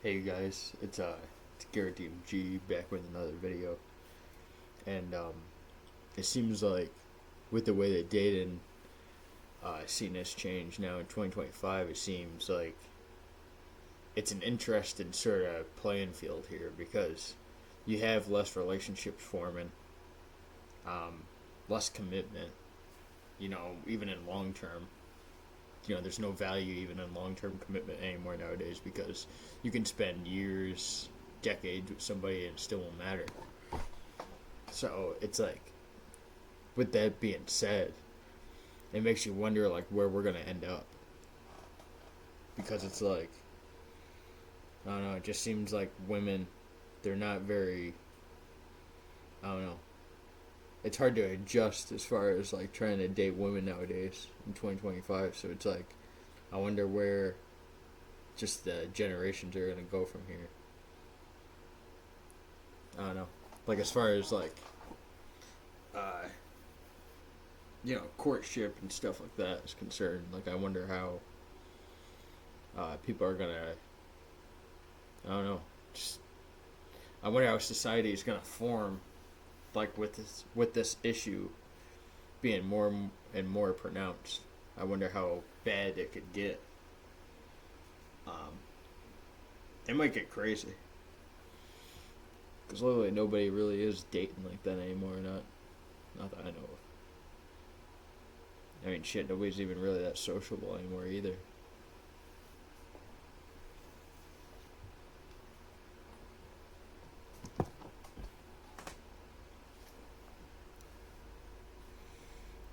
Hey you guys, it's Garrett DMG back with another video, and it seems like with the way that dating scene has changed now in 2025, it seems like it's an interesting sort of playing field here because you have less relationships forming, um, less commitment. Even in long term, there's no value even in long term commitment anymore nowadays because you can spend years, decades with somebody and it still won't matter. So it's like, with that being said, it makes you wonder like where we're gonna end up because it's like I don't know. It just seems like women, they're not very. I don't know. It's hard to adjust as far as like trying to date women nowadays in 2025. So it's like, I wonder where just the generations are gonna go from here. I don't know. Like as far as like, uh, courtship and stuff like that is concerned. Like I wonder how people are gonna. I don't know. Just I wonder how society is gonna form, like with this issue being more and more pronounced. I wonder how bad it could get. Um, it might get crazy because literally nobody really is dating like that anymore. Not that I know of. I mean, shit, nobody's even really that sociable anymore either.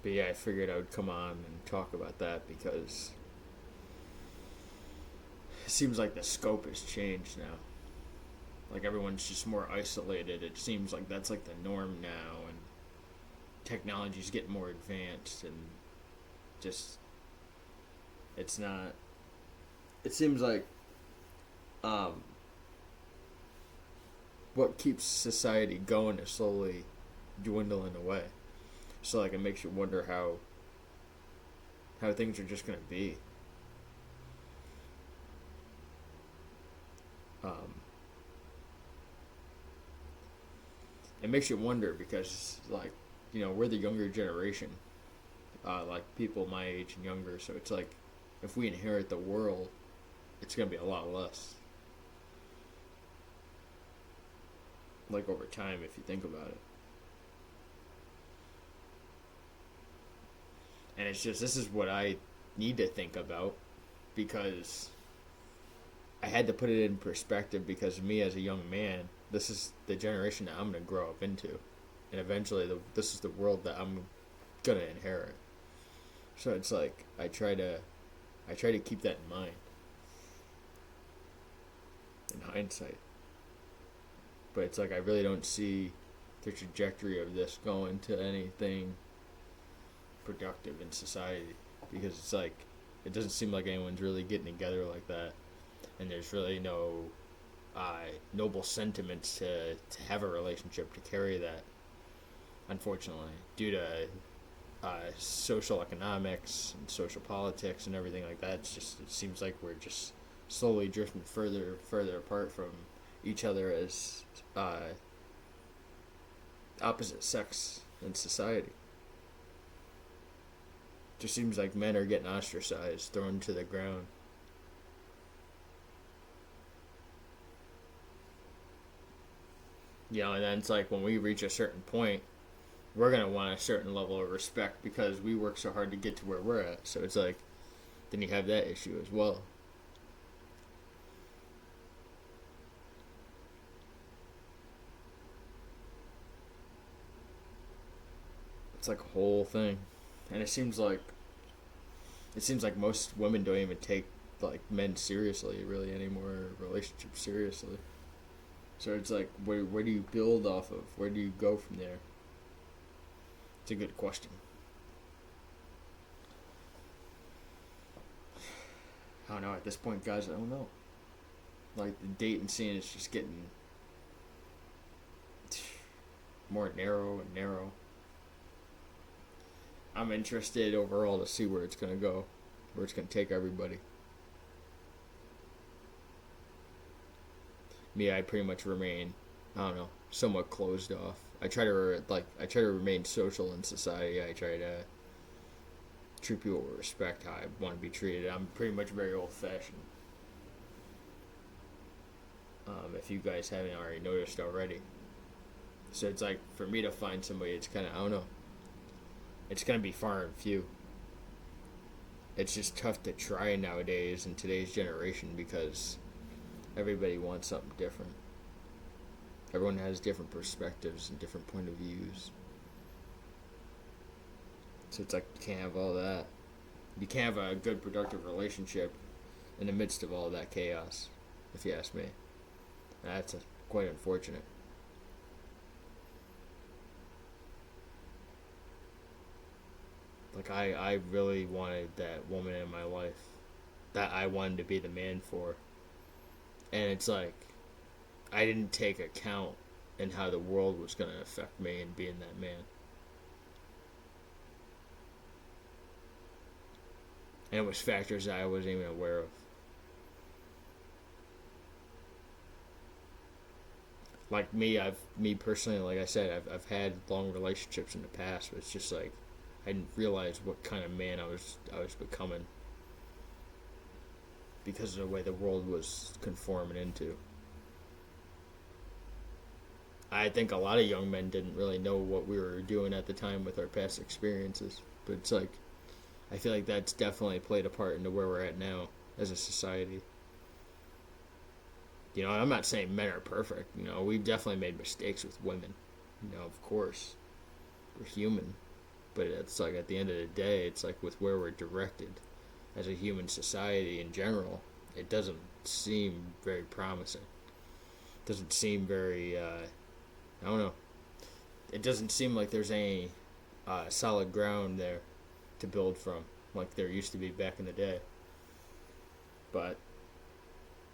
But yeah, I figured I would come on and talk about that because it seems like the scope has changed now. Like everyone's just more isolated. It seems like that's like the norm now, and technology's getting more advanced, and just it's not. It seems like um, what keeps society going is slowly dwindling away. So like it makes you wonder how things are just gonna be. Um, it makes you wonder because like we're the younger generation, like people my age and younger. So it's like if we inherit the world, it's gonna be a lot less. Like over time, if you think about it, and it's just this is what I need to think about because I had to put it in perspective because me as a young man, this is the generation that I'm gonna grow up into, and eventually this is the world that I'm gonna inherit. So it's like I try to keep that in mind in hindsight. But it's like I really don't see the trajectory of this going to anything productive in society because it's like it doesn't seem like anyone's really getting together like that, and there's really no noble sentiments to have a relationship to carry that. Unfortunately, due to social economics and social politics and everything like that, it seems like we're just slowly drifting further apart from each other as opposite sex in society. Just seems like men are getting ostracized, thrown to the ground. And then it's like when we reach a certain point, we're gonna want a certain level of respect because we work so hard to get to where we're at. So it's like then you have that issue as well. It's like a whole thing, and it seems like most women don't even take like men seriously really anymore, relationships seriously. So it's like where do you build off of? Where do you go from there? It's a good question. I don't know at this point, guys. I don't know. Like the dating scene is just getting more narrow and narrow. I'm interested overall to see where it's gonna go, where it's gonna take everybody. me, I pretty much remain, I don't know, somewhat closed off. I try to remain social in society. I try to treat people with respect how I want to be treated. I'm pretty much very old fashioned. If you guys haven't already noticed already. So it's like for me to find somebody, it's kind of, I don't know. It's gonna be far and few. It's just tough to try nowadays in today's generation because everybody wants something different. Everyone has different perspectives and different point of views. So it's like you can't have all that. You can't have a good productive relationship in the midst of all that chaos, if you ask me. And that's quite unfortunate. Like I really wanted that woman in my life that I wanted to be the man for. And it's like I didn't take account in how the world was going to affect me in being that man. And it was factors that I wasn't even aware of. Like me personally, like I said, I've had long relationships in the past, but it's just like I didn't realize what kind of man I was becoming because of the way the world was conforming into. I think a lot of young men didn't really know what we were doing at the time with our past experiences, but it's like I feel like that's definitely played a part into where we're at now as a society. I'm not saying men are perfect. We've definitely made mistakes with women. Of course, we're human, but it's like at the end of the day, it's like with where we're directed as a human society in general, it doesn't seem very promising. It doesn't seem very, I don't know. It doesn't seem like there's any solid ground there to build from, like there used to be back in the day. But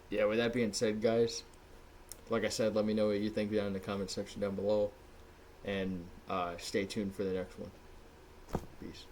yeah, with that being said, guys, like I said, let me know what you think down in the comment section down below, and stay tuned for the next one. Peace.